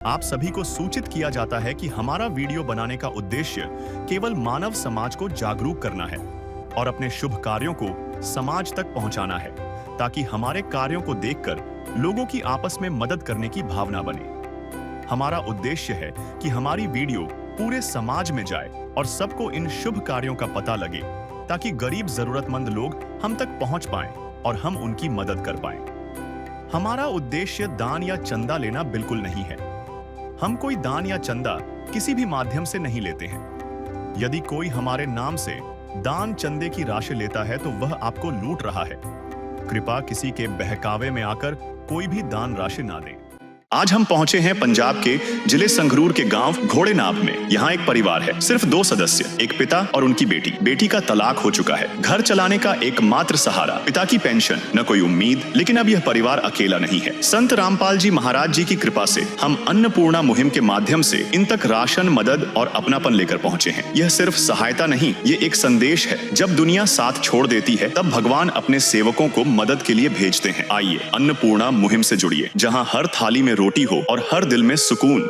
आप सभी को सूचित किया जाता है कि हमारा वीडियो बनाने का उद्देश्य केवल मानव समाज को जागरूक करना है और अपने शुभ कार्यों को समाज तक पहुंचाना है, ताकि हमारे कार्यों को देखकर लोगों की आपस में मदद करने की भावना बने। हमारा उद्देश्य है कि हमारी वीडियो पूरे समाज में जाए और सबको इन शुभ कार्यों का पता लगे, ताकि गरीब जरूरतमंद लोग हम तक पहुंच पाएं और हम उनकी मदद कर पाएं। हमारा उद्देश्य दान या चंदा लेना बिल्कुल नहीं है। हम कोई दान या चंदा किसी भी माध्यम से नहीं लेते हैं। यदि कोई हमारे नाम से दान चंदे की राशि लेता है तो वह आपको लूट रहा है। कृपया किसी के बहकावे में आकर कोई भी दान राशि ना दें। आज हम पहुंचे हैं पंजाब के जिले संगरूर के गांव घोड़ेनाब में। यहाँ एक परिवार है, सिर्फ 2 सदस्य, एक पिता और उनकी बेटी। बेटी का तलाक हो चुका है। घर चलाने का एकमात्र सहारा पिता की पेंशन, न कोई उम्मीद। लेकिन अब यह परिवार अकेला नहीं है। संत रामपाल जी महाराज जी की कृपा से हम अन्नपूर्णा मुहिम के माध्यम से इन तक राशन, मदद और अपनापन लेकर पहुंचे हैं। यह सिर्फ सहायता नहीं, ये एक संदेश है। जब दुनिया साथ छोड़ देती है, तब भगवान अपने सेवकों को मदद के लिए भेजते हैं। आइए अन्नपूर्णा मुहिम से जुड़िए, जहाँ हर थाली में रोटी हो और हर दिल में सुकून।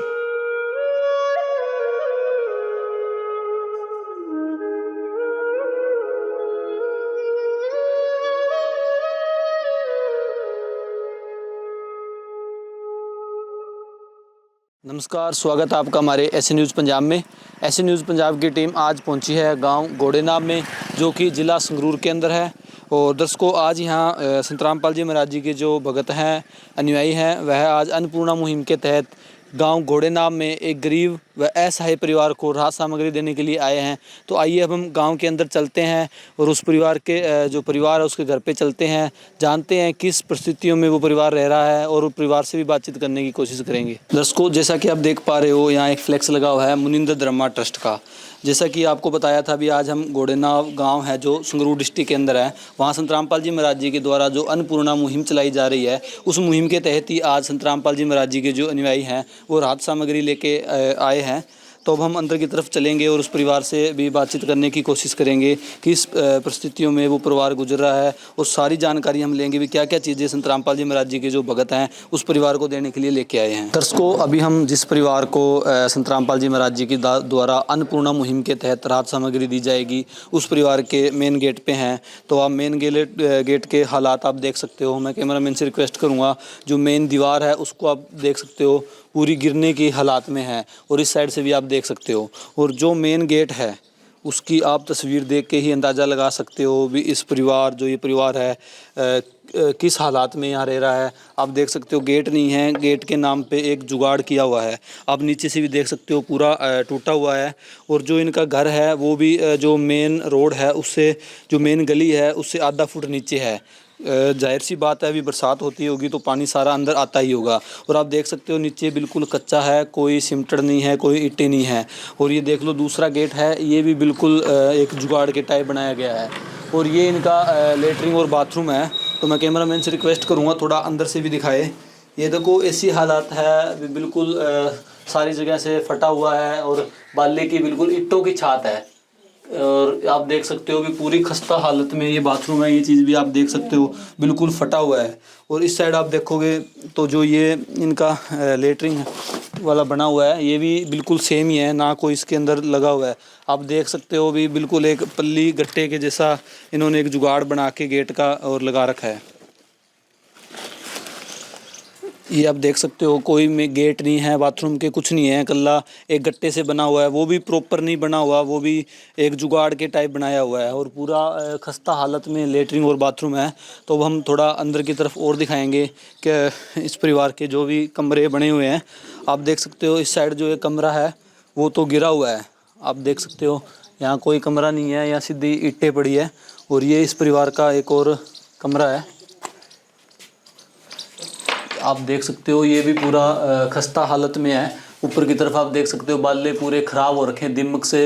नमस्कार, स्वागत है आपका हमारे ऐसे न्यूज़ पंजाब में। ऐसे न्यूज़ पंजाब की टीम आज पहुंची है गांव घोड़ेनाब में, जो कि ज़िला संगरूर के अंदर है। और दर्शकों, आज यहां संत रामपाल जी महाराज जी के जो भगत हैं, अनुयायी हैं, वह आज अन्नपूर्णा मुहिम के तहत गांव घोड़ेनाब में एक गरीब व असहाय परिवार को राहत सामग्री देने के लिए आए हैं। तो आइए अब हम गांव के अंदर चलते हैं और उस परिवार के जो परिवार है उसके घर पे चलते हैं, जानते हैं किस परिस्थितियों में वो परिवार रह रहा है और उस परिवार से भी बातचीत करने की कोशिश करेंगे। दर्शकों, जैसा कि आप देख पा रहे हो, यहाँ एक फ्लैक्स लगा हुआ है मुनिंदर धर्मा ट्रस्ट का। जैसा कि आपको बताया था, अभी आज हम घोड़ेनाब गांव है जो संगरूर डिस्ट्रिक्ट के अंदर है, वहाँ संत रामपाल जी महाराज जी के द्वारा जो अन्नपूर्णा मुहिम चलाई जा रही है, उस मुहिम के तहत ही आज संत रामपाल जी महाराज जी के जो अनुयायी हैं वो राहत सामग्री लेके आए हैं। तो अब हम अंदर की तरफ चलेंगे और उस परिवार से भी बातचीत करने की कोशिश करेंगे कि इस परिस्थितियों में वो परिवार गुजर रहा है, और सारी जानकारी हम लेंगे भी क्या क्या चीज़ें संत रामपाल जी महाराज जी के जो भगत हैं उस परिवार को देने के लिए लेके आए हैं। दर्शकों, अभी हम जिस परिवार को संत रामपाल जी महाराज जी की द्वारा अन्नपूर्णा मुहिम के तहत राहत सामग्री दी जाएगी, उस परिवार के मेन गेट पे हैं। तो आप मेन गेट के हालात आप देख सकते हो। मैं कैमरामैन से रिक्वेस्ट करूँगा, जो मेन दीवार है उसको आप देख सकते हो, पूरी गिरने की हालात में है, और इस साइड से भी आप देख सकते हो। और जो मेन गेट है उसकी आप तस्वीर देख के ही अंदाज़ा लगा सकते हो भी इस परिवार, जो ये परिवार है, किस हालात में यहाँ रह रहा है। आप देख सकते हो गेट नहीं है, गेट के नाम पे एक जुगाड़ किया हुआ है। आप नीचे से भी देख सकते हो, पूरा टूटा हुआ है। और जो इनका घर है वो भी जो मेन रोड है उससे, जो मेन गली है उससे आधा फुट नीचे है। जाहिर सी बात है, अभी बरसात होती होगी तो पानी सारा अंदर आता ही होगा। और आप देख सकते हो नीचे बिल्कुल कच्चा है, कोई सिमटड़ नहीं है, कोई ईंटें नहीं है। और ये देख लो दूसरा गेट है, ये भी बिल्कुल एक जुगाड़ के टाइप बनाया गया है। और ये इनका लेटरिन और बाथरूम है। तो मैं कैमरामैन से रिक्वेस्ट करूँगा थोड़ा अंदर से भी दिखाए। ये देखो ऐसी हालात है, बिल्कुल सारी जगह से फटा हुआ है और बाले की बिल्कुल ईंटों की छत है। और आप देख सकते हो कि पूरी खस्ता हालत में ये बाथरूम है। ये चीज़ भी आप देख सकते हो बिल्कुल फटा हुआ है। और इस साइड आप देखोगे तो जो ये इनका लेटरिन वाला बना हुआ है, ये भी बिल्कुल सेम ही है, ना कोई इसके अंदर लगा हुआ है। आप देख सकते हो भी बिल्कुल एक पल्ली गट्टे के जैसा इन्होंने एक जुगाड़ बना के गेट का और लगा रखा है। ये आप देख सकते हो कोई में गेट नहीं है, बाथरूम के कुछ नहीं है, कल्ला एक गट्टे से बना हुआ है, वो भी प्रॉपर नहीं बना हुआ, वो भी एक जुगाड़ के टाइप बनाया हुआ है। और पूरा खस्ता हालत में लेटरिन और बाथरूम है। तो अब हम थोड़ा अंदर की तरफ और दिखाएंगे कि इस परिवार के जो भी कमरे बने हुए हैं। आप देख सकते हो इस साइड जो एक कमरा है वो तो गिरा हुआ है। आप देख सकते हो यहाँ कोई कमरा नहीं है, यहाँ सीधी ईंटें पड़ी है। और ये इस परिवार का एक और कमरा है। आप देख सकते हो ये भी पूरा खस्ता हालत में है। ऊपर की तरफ आप देख सकते हो बाले पूरे ख़राब हो रखे हैं, दिमक से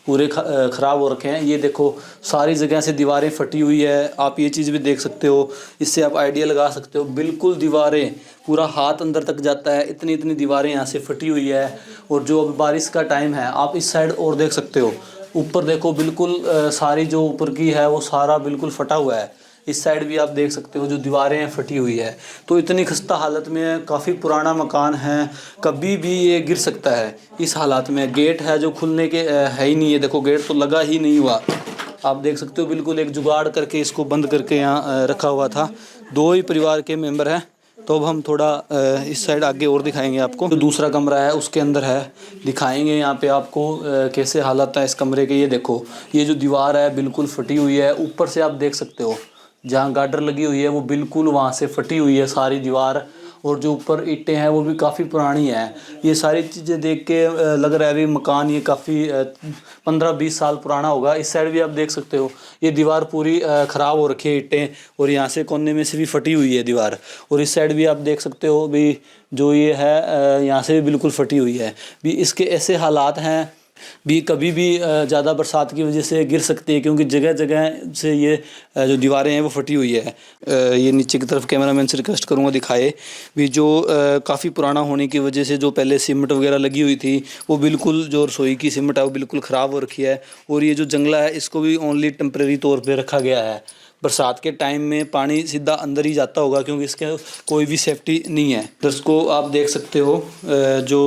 पूरे ख़राब हो रखे हैं। ये देखो सारी जगह से दीवारें फटी हुई है। आप ये चीज़ भी देख सकते हो, इससे आप आइडिया लगा सकते हो। बिल्कुल दीवारें पूरा हाथ अंदर तक जाता है, इतनी इतनी दीवारें यहाँ से फटी हुई है। और जो अब बारिश का टाइम है, आप इस साइड और देख सकते हो, ऊपर देखो बिल्कुल सारी जो ऊपर की है वो सारा बिल्कुल फटा हुआ है। इस साइड भी आप देख सकते हो जो दीवारें हैं फटी हुई है। तो इतनी खस्ता हालत में, काफ़ी पुराना मकान है, कभी भी ये गिर सकता है इस हालात में। गेट है जो खुलने के है ही नहीं है, देखो गेट तो लगा ही नहीं हुआ। आप देख सकते हो बिल्कुल एक जुगाड़ करके इसको बंद करके यहाँ रखा हुआ था। 2 ही परिवार के मेंबर हैं। तो अब हम थोड़ा इस साइड आगे और दिखाएंगे आपको। जो दूसरा कमरा है उसके अंदर है, दिखाएंगे यहाँ पे आपको कैसे हालत है इस कमरे के। ये देखो, ये जो दीवार है बिल्कुल फटी हुई है। ऊपर से आप देख सकते हो जहाँ गार्डर लगी हुई है वो बिल्कुल वहाँ से फटी हुई है सारी दीवार। और जो ऊपर ईंटें हैं वो भी काफ़ी पुरानी है। ये सारी चीज़ें देख के लग रहा है अभी मकान ये काफ़ी 15-20 साल पुराना होगा। इस साइड भी आप देख सकते हो ये दीवार पूरी ख़राब हो रखी है, ईंटें, और यहाँ से कोने में से भी फटी हुई है दीवार। और इस साइड भी आप देख सकते हो भी जो ये है यहाँ से भी बिल्कुल फटी हुई है। भी इसके ऐसे हालात हैं भी कभी भी ज़्यादा बरसात की वजह से गिर सकती है, क्योंकि जगह जगह से ये जो दीवारें हैं वो फटी हुई है। ये नीचे की तरफ कैमरामैन से रिक्वेस्ट करूँगा दिखाए भी जो काफ़ी पुराना होने की वजह से जो पहले सीमेंट वगैरह लगी हुई थी वो बिल्कुल, जो रसोई की सीमेंट है वो बिल्कुल ख़राब हो रखी है। और ये जो जंगला है इसको भी ओनली टेम्प्रेरी तौर पर रखा गया है। बरसात के टाइम में पानी सीधा अंदर ही जाता होगा क्योंकि इसके कोई भी सेफ्टी नहीं है। दर्शकों आप देख सकते हो जो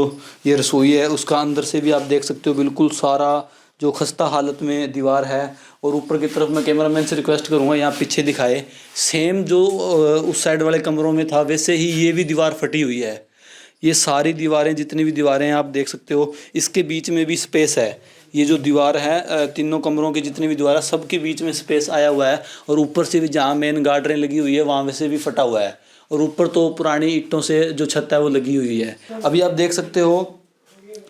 ये रसोई है उसका अंदर से भी आप देख सकते हो बिल्कुल सारा जो खस्ता हालत में दीवार है। और ऊपर की तरफ मैं कैमरामैन से रिक्वेस्ट करूँगा यहाँ पीछे दिखाए, सेम जो उस साइड वाले कमरों में था वैसे ही ये भी दीवार फटी हुई है। ये सारी दीवारें, जितनी भी दीवारें हैं आप देख सकते हो, इसके बीच में भी स्पेस है। ये जो दीवार है तीनों कमरों की जितनी भी दीवार है सबके बीच में स्पेस आया हुआ है। और ऊपर से भी जहाँ मेन गार्डरें लगी हुई है वहाँ वैसे भी फटा हुआ है। और ऊपर तो पुरानी ईंटों से जो छत है वो लगी हुई है। अभी आप देख सकते हो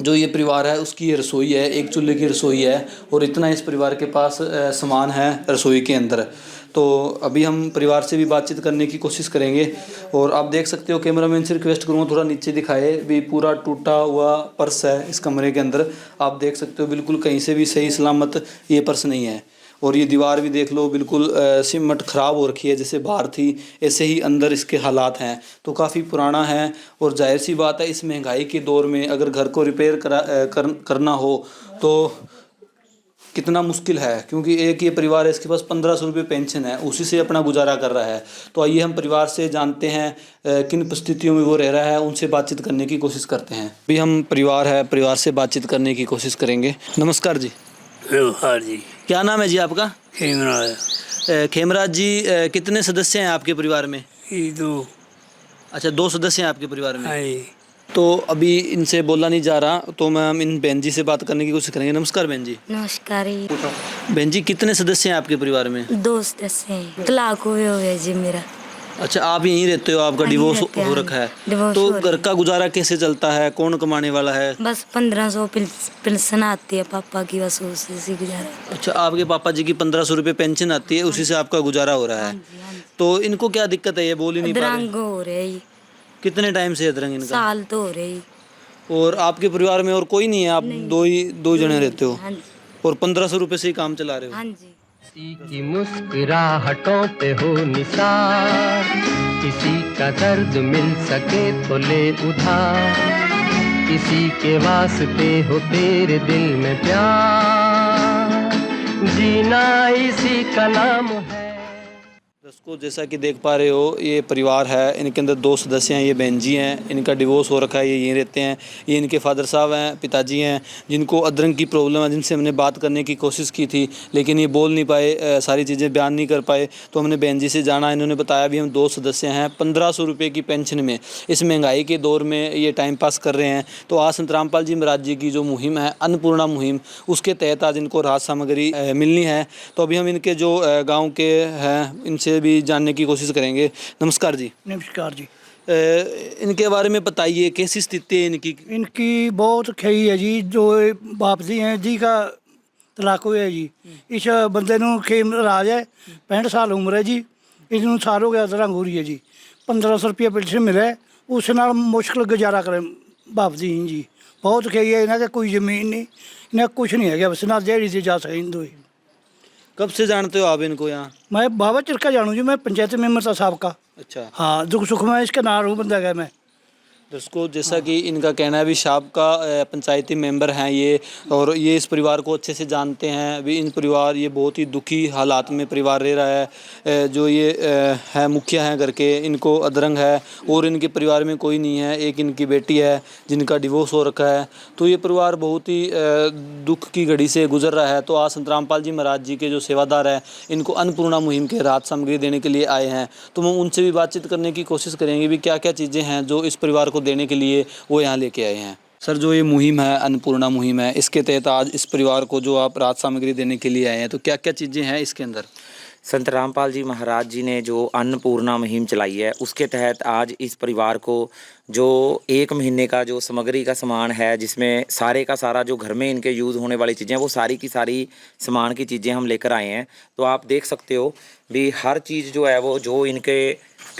जो ये परिवार है उसकी ये रसोई है, एक चूल्हे की रसोई है। और इतना इस परिवार के पास सामान है रसोई के अंदर। तो अभी हम परिवार से भी बातचीत करने की कोशिश करेंगे। और आप देख सकते हो, कैमरामैन से रिक्वेस्ट करूँगा थोड़ा नीचे दिखाए भी, पूरा टूटा हुआ पर्स है इस कमरे के अंदर। आप देख सकते हो बिल्कुल कहीं से भी सही सलामत ये पर्स नहीं है। और ये दीवार भी देख लो बिल्कुल सीमेंट ख़राब हो रखी है, जैसे बाहर थी ऐसे ही अंदर इसके हालात हैं। तो काफ़ी पुराना है। और जाहिर सी बात है इस महंगाई के दौर में अगर घर को रिपेयर करना हो तो कितना मुश्किल है, क्योंकि एक ये परिवार है इसके पास 1500 रुपये पेंशन है, उसी से अपना गुजारा कर रहा है। तो आइए हम परिवार से जानते हैं किन परिस्थितियों में वो रह रहा है, उनसे बातचीत करने की कोशिश करते हैं। अभी हम परिवार से बातचीत करने की कोशिश करेंगे। नमस्कार जी। नमस्कार जी। क्या नाम है जी आपका? खेमराज। खेमराज जी, कितने सदस्य हैं आपके परिवार में? ये दो। अच्छा, 2 सदस्य हैं आपके परिवार में। हाँ जी। तो अभी इनसे बोला नहीं जा रहा, तो मैं हम इन बहन जी से बात करने की कोशिश करेंगे। नमस्कार बहन जी। नमस्कार जी। बहन जी, कितने सदस्य हैं आपके परिवार में? 2 सदस्य हैं। तलाक हुए हो गया जी मेरा। अच्छा, आप यहीं रहते हो, आपका डिवोर्स हो रखा है? डिवोर्स तो हो घर का गुजारा कैसे चलता है? कौन कमाने वाला है? बस 1500 पेंशन आती है पापा की, बस उसी से गुजारा। अच्छा, आपके पापा जी की 1500 रुपये पेंशन आती है, उसी से आपका गुजारा हो रहा है। तो इनको क्या दिक्कत है, ये बोल ही नहीं पा रहे? अधरंग हो रहे जी। कितने टाइम से अधरंग इनका? साल तो हो रहे जी। और आपके परिवार में और कोई नहीं है? आप दो जने रहते हो हाँ जी। और 1500 रुपये से ही काम चला रहे हो? हाँ जी। किसी की मुस्कुराहटों पे हो निसार, किसी का दर्द मिल सके तो ले उधार, किसी के वास्ते हो तेरे दिल में प्यार, जीना इसी का नाम है। दोस्तों, जैसा कि देख पा रहे हो ये परिवार है, इनके अंदर 2 सदस्य हैं। ये बहन जी हैं, इनका डिवोर्स हो रखा है, ये यहीं रहते हैं। ये इनके फादर साहब हैं, पिताजी हैं, जिनको अधरंग की प्रॉब्लम है, जिनसे हमने बात करने की कोशिश की थी लेकिन ये बोल नहीं पाए, सारी चीज़ें बयान नहीं कर पाए। तो हमने बहन जी से जाना, इन्होंने बताया भी हम 2 सदस्य हैं, 1500 रुपये की पेंशन में इस महंगाई के दौर में ये टाइम पास कर रहे हैं। तो आज संतरामपाल जी महाराज जी की जो मुहिम है, अन्नपूर्णा मुहिम, उसके तहत आज इनको राहत सामग्री मिलनी है। तो अभी हम इनके जो गाँव के हैं इनसे भी जानने की कोशिश करेंगे। नमस्कार जी। नमस्कार जी। इनके बारे में बताइए, कैसी स्थिति है इनकी? इनकी बहुत खई है जी। जो बाप जी हैं जी का तलाक हुआ है जी। इस बंदे ਨੂੰ खेमराज है, 65 साल उम्र है जी। इसनों साल हो गया अधरंग हो रही है जी। 1500 रुपया पेंशन मिले, उस नाल मुश्किल गुजारा करें बाप जी जी। बहुत खई है, इन्हें कोई ज़मीन नहीं, इन्हें कुछ नहीं है, बस ना दिहाड़ी से जा सकें दो। कब से जानते हो आप इनको यहाँ? मैं बाबा चिरका जानू जी, मैं पंचायत मेंबर था साहब का। अच्छा। हाँ, दुख सुख में इसके नाल हूँ बंदा गया मैं। दर्शकों, जैसा कि इनका कहना है, भी साबका पंचायती मेंबर हैं ये, और ये इस परिवार को अच्छे से जानते हैं। अभी इन परिवार ये बहुत ही दुखी हालात में परिवार रह रहा है। जो ये है मुखिया हैं घर के, इनको अधरंग है और इनके परिवार में कोई नहीं है। एक इनकी बेटी है जिनका डिवोर्स हो रखा है। तो ये परिवार बहुत ही दुख की घड़ी से गुजर रहा है। तो आज संत रामपाल जी महाराज जी के जो सेवादार हैं, इनको अन्नपूर्णा मुहिम के राहत सामग्री देने के लिए आए हैं। तो हम उनसे भी बातचीत करने की कोशिश करेंगे भी क्या क्या चीज़ें हैं जो इस परिवार को देने के लिए वो यहाँ लेके आए हैं। सर, जो ये मुहिम है, अन्नपूर्णा मुहिम है, इसके तहत आज इस परिवार को जो आप राहत सामग्री देने के लिए आए हैं, तो क्या क्या चीज़ें हैं इसके अंदर? संत रामपाल जी महाराज जी ने जो अन्नपूर्णा मुहिम चलाई है, उसके तहत आज इस परिवार को जो 1 महीने का जो सामग्री का सामान है, जिसमें सारे का सारा जो घर में इनके यूज़ होने वाली चीज़ें, वो सारी की सारी सामान की चीज़ें हम लेकर आए हैं। तो आप देख सकते हो भी हर चीज़ जो है वो जो इनके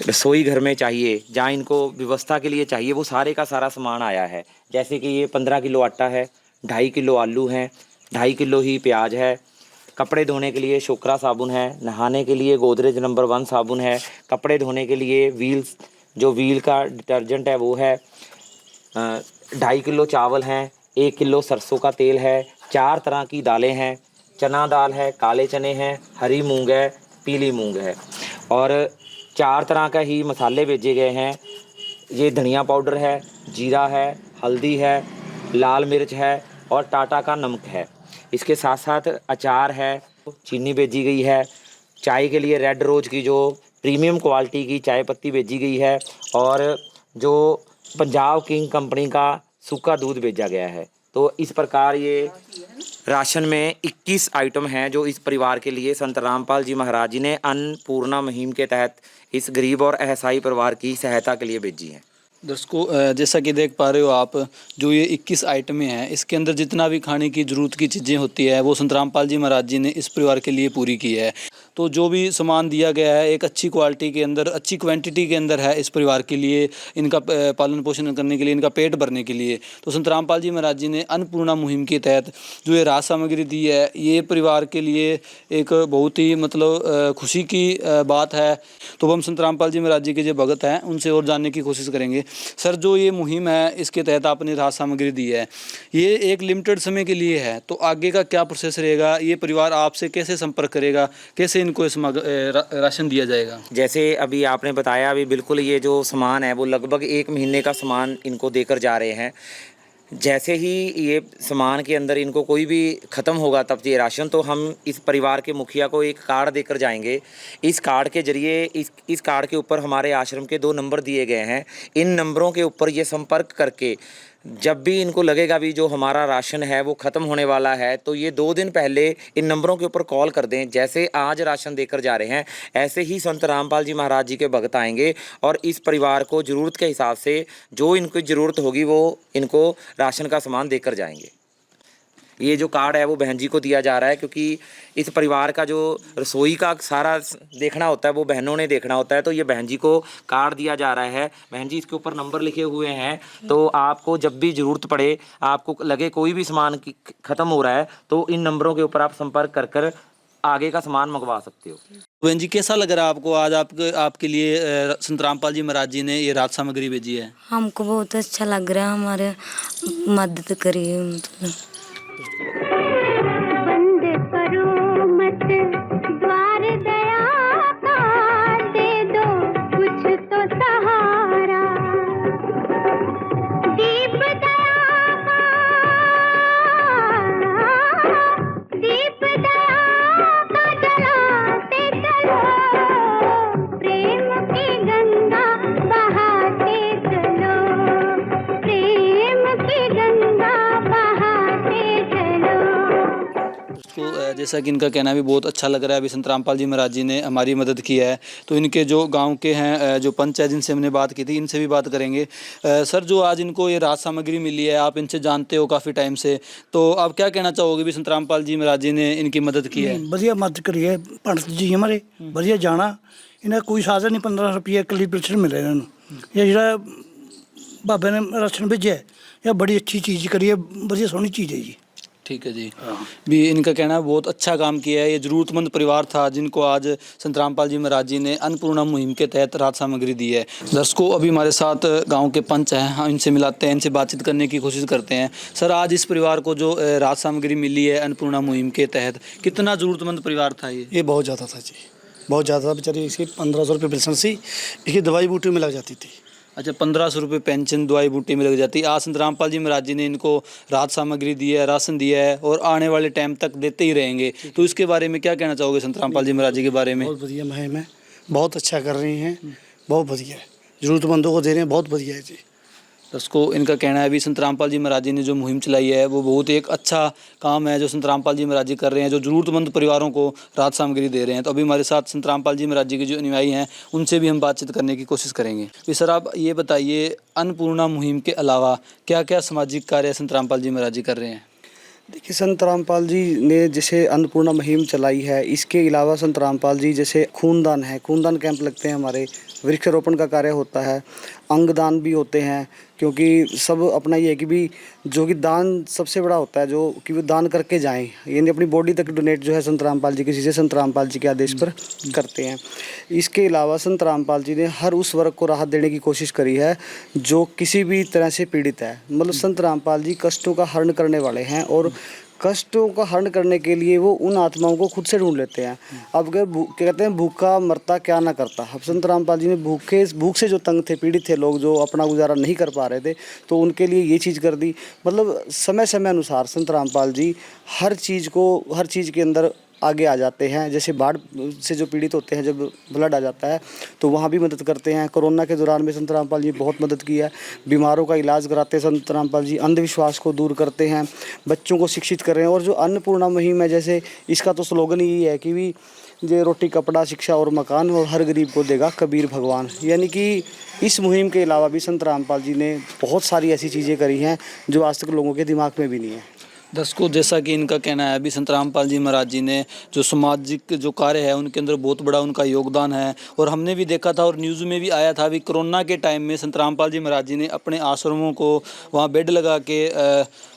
रसोई घर में चाहिए, जहाँ इनको व्यवस्था के लिए चाहिए, वो सारे का सारा सामान आया है। जैसे कि ये 15 किलो आटा है, 2.5 किलो आलू हैं, 2.5 किलो ही प्याज है, कपड़े धोने के लिए शोकरा साबुन है, नहाने के लिए गोदरेज नंबर 1 साबुन है, कपड़े धोने के लिए व्हील का डिटर्जेंट है वो है, 2.5 किलो चावल हैं, 1 किलो सरसों का तेल है, 4 तरह की दालें हैं, चना दाल है, काले चने हैं, हरी मूंग है, पीली मूंग है, और 4 तरह का ही मसाले भेजे गए हैं। ये धनिया पाउडर है, जीरा है, हल्दी है, लाल मिर्च है और टाटा का नमक है। इसके साथ साथ अचार है, चीनी भेजी गई है, चाय के लिए रेड रोज़ की जो प्रीमियम क्वालिटी की चाय पत्ती भेजी गई है, और जो पंजाब किंग कंपनी का सूखा दूध भेजा गया है। तो इस प्रकार ये राशन में 21 आइटम हैं जो इस परिवार के लिए संत रामपाल जी महाराज जी ने अन्नपूर्णा मुहिम के तहत इस गरीब और असहाय परिवार की सहायता के लिए भेजी हैं। दर्शकों, जैसा कि देख पा रहे हो आप, जो ये 21 आइटमें हैं, इसके अंदर जितना भी खाने की ज़रूरत की चीज़ें होती है, वो संत रामपाल जी महाराज जी ने इस परिवार के लिए पूरी की है। तो जो भी सामान दिया गया है, एक अच्छी क्वालिटी के अंदर, अच्छी क्वांटिटी के अंदर है इस परिवार के लिए, इनका पालन पोषण करने के लिए, इनका पेट भरने के लिए। तो संत रामपाल जी महाराज जी ने अन्नपूर्णा मुहिम के तहत जो ये राहत सामग्री दी है, ये परिवार के लिए एक बहुत ही मतलब खुशी की बात है। तो हम संत रामपाल जी महाराज जी के जो भगत हैं, उनसे और जानने की कोशिश करेंगे। सर, जो ये मुहिम है, इसके तहत आपने राहत सामग्री दी है, ये एक लिमिटेड समय के लिए है, तो आगे का क्या प्रोसेस रहेगा? ये परिवार आपसे कैसे संपर्क करेगा, कैसे इनको इस राशन दिया जाएगा? जैसे अभी आपने बताया, अभी बिल्कुल ये जो सामान है वो लगभग 1 महीने का सामान इनको देकर जा रहे हैं। जैसे ही ये सामान के अंदर इनको कोई भी ख़त्म होगा तब ये राशन, तो हम इस परिवार के मुखिया को एक कार्ड देकर जाएंगे। इस कार्ड के ज़रिए इस कार्ड के ऊपर हमारे आश्रम के 2 नंबर दिए गए हैं। इन नंबरों के ऊपर ये संपर्क करके जब भी इनको लगेगा भी जो हमारा राशन है वो ख़त्म होने वाला है, तो ये 2 दिन पहले इन नंबरों के ऊपर कॉल कर दें। जैसे आज राशन देकर जा रहे हैं, ऐसे ही संत रामपाल जी महाराज जी के भक्त आएंगे और इस परिवार को ज़रूरत के हिसाब से जो इनको ज़रूरत होगी वो इनको राशन का सामान देकर जाएंगे। ये जो कार्ड है वो बहन जी को दिया जा रहा है, क्योंकि इस परिवार का जो रसोई का सारा देखना होता है वो बहनों ने देखना होता है। तो ये बहन जी को कार्ड दिया जा रहा है। बहन जी, इसके ऊपर नंबर लिखे हुए हैं, तो आपको जब भी ज़रूरत पड़े, आपको लगे कोई भी सामान ख़त्म हो रहा है, तो इन नंबरों के ऊपर आप संपर्क कर आगे का सामान मंगवा सकते हो। बहन जी, कैसा लग रहा है आपको आज आपके लिए संत रामपाल जी महाराज जी ने ये राहत सामग्री भेजी है? हमको बहुत अच्छा लग रहा है, हमारे मदद करिए। मतलब बंद करो मत द्वार दया का, दे दो कुछ तो सहारा। दीप दया का, दीप दया का जलाते चलो, प्रेम की गंगा बहाते चलो, प्रेम की गंगा बहाते चलो। तो जैसा कि इनका कहना भी बहुत अच्छा लग रहा है, अभी संत रामपाल जी महाराज जी ने हमारी मदद की है। तो इनके जो गांव के हैं, जो पंच है, जिनसे हमने बात की थी, इनसे भी बात करेंगे। सर, जो आज इनको ये राहत सामग्री मिली है, आप इनसे जानते हो काफ़ी टाइम से, तो आप क्या कहना चाहोगे भी संत रामपाल जी महाराज जी ने इनकी मदद की है? ਵਧੀਆ मदद करी है पंडित जी हमारे, ਵਧੀਆ जाना। इन्हें कोई साधन नहीं, 15 रुपये इकली पेंशन मिले इन्होंने। ये ਜਿਹੜਾ ਬਾਬੇ ਨੇ ਰਾਸ਼ਨ भेजा है, यह बड़ी अच्छी चीज़ करी है, ਵਧੀਆ सोहनी चीज़ है जी। ठीक है जी। भी इनका कहना है बहुत अच्छा काम किया है, ये ज़रूरतमंद परिवार था जिनको आज संत रामपाल जी महाराज जी ने अन्नपूर्णा मुहिम के तहत राहत सामग्री दी है। दर्शकों, अभी हमारे साथ गांव के पंच हैं, हम इनसे मिलाते हैं, इनसे बातचीत करने की कोशिश करते हैं। सर, आज इस परिवार को जो राहत सामग्री मिली है अन्नपूर्णा मुहिम के तहत, कितना ज़रूरतमंद परिवार था ये? बहुत ज़्यादा था जी, बहुत ज़्यादा। बेचारी इसकी 1500 रुपये पेंशन सी, इसकी दवाई बूटी में लग जाती थी। अच्छा, 1500 रुपये पेंशन दवाई बूटी में लग जाती है। आज संत रामपाल जी महाराज जी ने इनको राहत सामग्री दी है, राशन दिया है और आने वाले टाइम तक देते ही रहेंगे, तो इसके बारे में क्या कहना चाहोगे संत रामपाल जी महाराज जी के बारे में? बहुत बढ़िया मुहिम है, बहुत अच्छा कर रही हैं, बहुत बढ़िया है, ज़रूरतमंदों को दे रहे हैं, बहुत बढ़िया है जी। उसको इनका कहना है भी संत रामपाल जी महाराज जी ने जो मुहिम चलाई है वो बहुत एक अच्छा काम है जो संत रामपाल जी महाराज जी कर रहे हैं, जो ज़रूरतमंद परिवारों को राहत सामग्री दे रहे हैं। तो अभी हमारे साथ संत रामपाल जी महाराज जी के जो अनुयायी हैं उनसे भी हम बातचीत करने की कोशिश करेंगे। तो सर, आप ये बताइए, अन्नपूर्णा मुहिम के अलावा क्या क्या सामाजिक कार्य संत रामपाल जी महाराज जी कर रहे हैं? देखिए, संत रामपाल जी ने जैसे अन्नपूर्णा मुहिम चलाई है, इसके अलावा संत रामपाल जी जैसे खूनदान है, खूनदान कैंप लगते हैं हमारे, वृक्षारोपण का कार्य होता है, अंगदान भी होते हैं, क्योंकि सब अपना ये है कि भी जो कि दान सबसे बड़ा होता है, जो कि वो दान करके जाएं, यानी अपनी बॉडी तक डोनेट जो है संत रामपाल जी की चीज़ें संत रामपाल जी के आदेश पर करते हैं। इसके अलावा संत रामपाल जी ने हर उस वर्ग को राहत देने की कोशिश करी है जो किसी भी तरह से पीड़ित है। मतलब संत रामपाल जी कष्टों का हरण करने वाले हैं और कष्टों का हरण करने के लिए वो उन आत्माओं को खुद से ढूंढ लेते हैं। अब अगर कहते हैं भूखा मरता क्या ना करता, अब संत रामपाल जी ने भूख से जो तंग थे, पीड़ित थे लोग, जो अपना गुजारा नहीं कर पा रहे थे, तो उनके लिए ये चीज़ कर दी। मतलब समय समय अनुसार संत रामपाल जी हर चीज़ के अंदर आगे आ जाते हैं। जैसे बाढ़ से जो पीड़ित होते हैं, जब फ्लड आ जाता है तो वहाँ भी मदद करते हैं। कोरोना के दौरान में संत रामपाल जी बहुत मदद की है, बीमारों का इलाज कराते हैं संत रामपाल जी, अंधविश्वास को दूर करते हैं, बच्चों को शिक्षित कर रहे हैं। और जो अन्नपूर्णा मुहिम है, जैसे इसका तो स्लोगन यही है कि भी ये रोटी कपड़ा शिक्षा और मकान और हर गरीब को देगा कबीर भगवान। यानी कि इस मुहिम के अलावा भी संत रामपाल जी ने बहुत सारी ऐसी चीज़ें करी हैं जो आज तक लोगों के दिमाग में भी नहीं है। दर्शकों, जैसा कि इनका कहना है, अभी संत रामपाल जी महाराज जी ने जो सामाजिक जो कार्य है उनके अंदर बहुत बड़ा उनका योगदान है। और हमने भी देखा था और न्यूज़ में भी आया था, अभी कोरोना के टाइम में संत रामपाल जी महाराज जी ने अपने आश्रमों को वहाँ बेड लगा के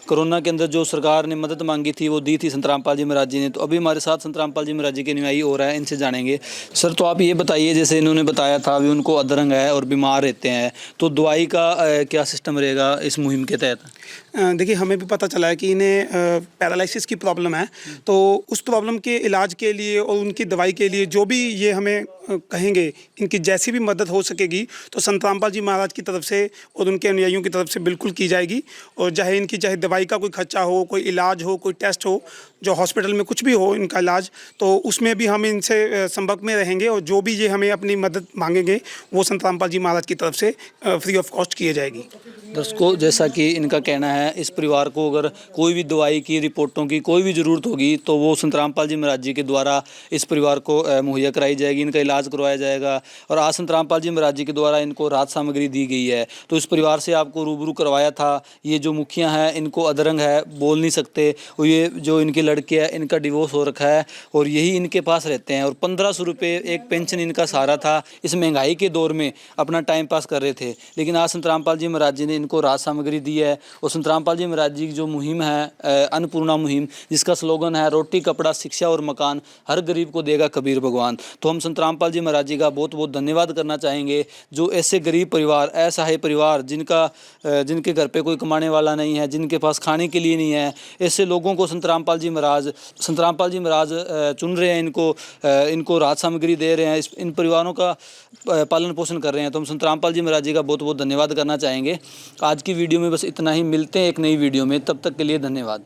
कोरोना के अंदर जो सरकार ने मदद मांगी थी वो दी थी संत रामपाल जी महाराज जी ने। तो अभी हमारे साथ संत रामपाल जी महाराज जी के अनुयायी हो रहा है, इनसे जानेंगे। सर, तो आप ये बताइए, जैसे इन्होंने बताया था अभी उनको अधरंग है और बीमार रहते हैं, तो दवाई का क्या सिस्टम रहेगा इस मुहिम के तहत? देखिए, हमें भी पता चला है कि इन्हें पैरालिसिस की प्रॉब्लम है, तो उस प्रॉब्लम के इलाज के लिए और उनकी दवाई के लिए जो भी ये हमें कहेंगे, इनकी जैसी भी मदद हो सकेगी तो संत रामपाल जी महाराज की तरफ से और उनके अनुयायियों की तरफ से बिल्कुल की जाएगी। और चाहे दवाई का कोई खर्चा हो, कोई इलाज हो, कोई टेस्ट हो, जो हॉस्पिटल में कुछ भी हो इनका इलाज, तो उसमें भी हम इनसे संपर्क में रहेंगे और जो भी ये हमें अपनी मदद मांगेंगे वो संत रामपाल जी महाराज की तरफ से फ्री ऑफ कॉस्ट किए जाएगी। दर्शकों, जैसा कि इनका कहना है, इस परिवार को अगर कोई भी दवाई की, रिपोर्टों की कोई भी ज़रूरत होगी तो वो संत रामपाल जी महाराज जी के द्वारा इस परिवार को मुहैया कराई जाएगी, इनका इलाज करवाया जाएगा। और आज संत रामपाल जी महाराज जी के द्वारा इनको राहत सामग्री दी गई है। तो इस परिवार से आपको रूबरू करवाया था। ये जो मुखिया हैं, इनको अधरंग है, बोल नहीं सकते, और ये जो इनकी लड़की है इनका डिवोर्स हो रखा है और यही इनके पास रहते हैं और 1500 रुपये एक पेंशन इनका सहारा था। इस महंगाई के दौर में अपना टाइम पास कर रहे थे, लेकिन आज संत रामपाल जी महाराज जी ने इनको राहत सामग्री दी है। और संत रामपाल जी महाराज जी की जो मुहिम है अन्नपूर्णा मुहिम, जिसका स्लोगन है रोटी कपड़ा शिक्षा और मकान, हर गरीब को देगा कबीर भगवान। तो हम संत रामपाल जी महाराज जी का बहुत बहुत धन्यवाद करना चाहेंगे, जो ऐसे गरीब परिवार, असहाय परिवार, जिनके घर पे कोई कमाने वाला नहीं है, जिनके पास खाने के लिए नहीं है, ऐसे लोगों को संत रामपाल जी महाराज चुन रहे हैं, इनको राहत सामग्री दे रहे हैं, इन परिवारों का पालन पोषण कर रहे हैं। तो हम संत रामपाल जी महाराज जी का बहुत बहुत धन्यवाद करना चाहेंगे। आज की वीडियो में बस इतना ही, मिलते हैं एक नई वीडियो में, तब तक के लिए धन्यवाद।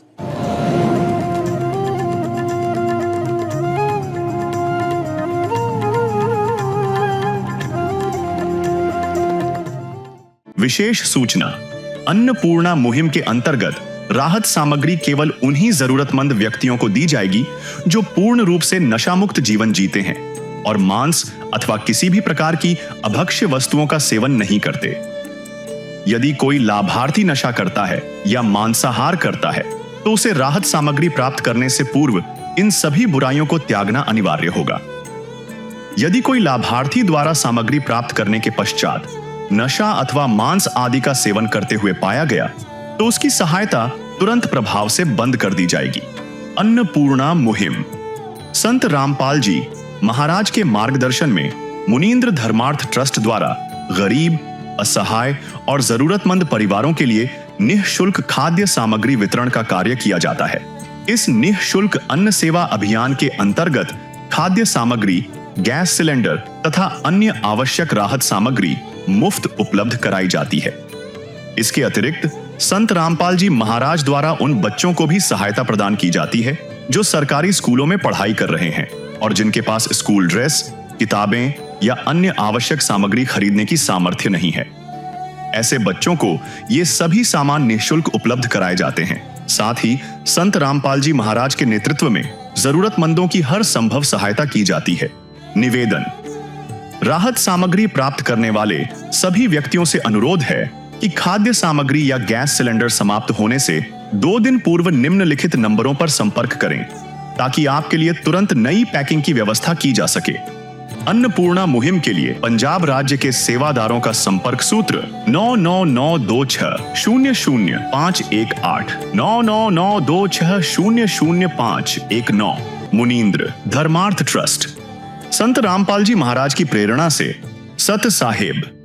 विशेष सूचना, अन्नपूर्णा मुहिम के अंतर्गत राहत सामग्री केवल उन्हीं जरूरतमंद व्यक्तियों को दी जाएगी जो पूर्ण रूप से नशा मुक्त जीवन जीते हैं और मांस अथवा किसी भी प्रकार की अभक्ष्य वस्तुओं का सेवन नहीं करते। यदि कोई लाभार्थी नशा करता है या मांसाहार करता है तो उसे राहत सामग्री प्राप्त करने से पूर्व इन सभी बुराइयों को त्यागना अनिवार्य होगा। यदि कोई लाभार्थी द्वारा सामग्री प्राप्त करने के पश्चात नशा अथवा मांस आदि का सेवन करते हुए पाया गया तो उसकी सहायता तुरंत प्रभाव से बंद कर दी जाएगी। अन्नपूर्णा मुहिम। संत रामपाल जी महाराज के मार्गदर्शन में मुनींद्र धर्मार्थ ट्रस्ट द्वारा गरीब, असहाय और जरूरतमंद परिवारों के लिए निःशुल्क खाद्य सामग्री वितरण का कार्य किया जाता है। इस निःशुल्क अन्न सेवा अभियान के अंतर्गत खाद्य सामग्री, गैस सिलेंडर तथा अन्य आवश्यक राहत सामग्री मुफ्त उपलब्ध कराई जाती है। इसके अतिरिक्त संत रामपाल जी महाराज द्वारा उन बच्चों को भी सहायता प्रदान की जाती है जो सरकारी स्कूलों में पढ़ाई कर रहे हैं और जिनके पास स्कूल ड्रेस, किताबें या अन्य आवश्यक सामग्री खरीदने की सामर्थ्य नहीं है। ऐसे बच्चों को ये सभी सामान निःशुल्क उपलब्ध कराए जाते हैं। साथ ही संत रामपाल जी महाराज के नेतृत्व में जरूरतमंदों की हर संभव सहायता की जाती है। निवेदन। राहत सामग्री प्राप्त करने वाले सभी व्यक्तियों से अनुरोध है कि खाद्य सामग्री या गैस सिलेंडर समाप्त होने से 2 दिन पूर्व निम्नलिखित नंबरों पर संपर्क करें ताकि आपके लिए तुरंत नई पैकिंग की व्यवस्था की जा सके। अन्नपूर्णा मुहिम के लिए पंजाब राज्य के सेवादारों का संपर्क सूत्र 9992600518 9992600519। मुनींद्र धर्मार्थ ट्रस्ट। संत रामपाल जी महाराज की प्रेरणा से सत साहेब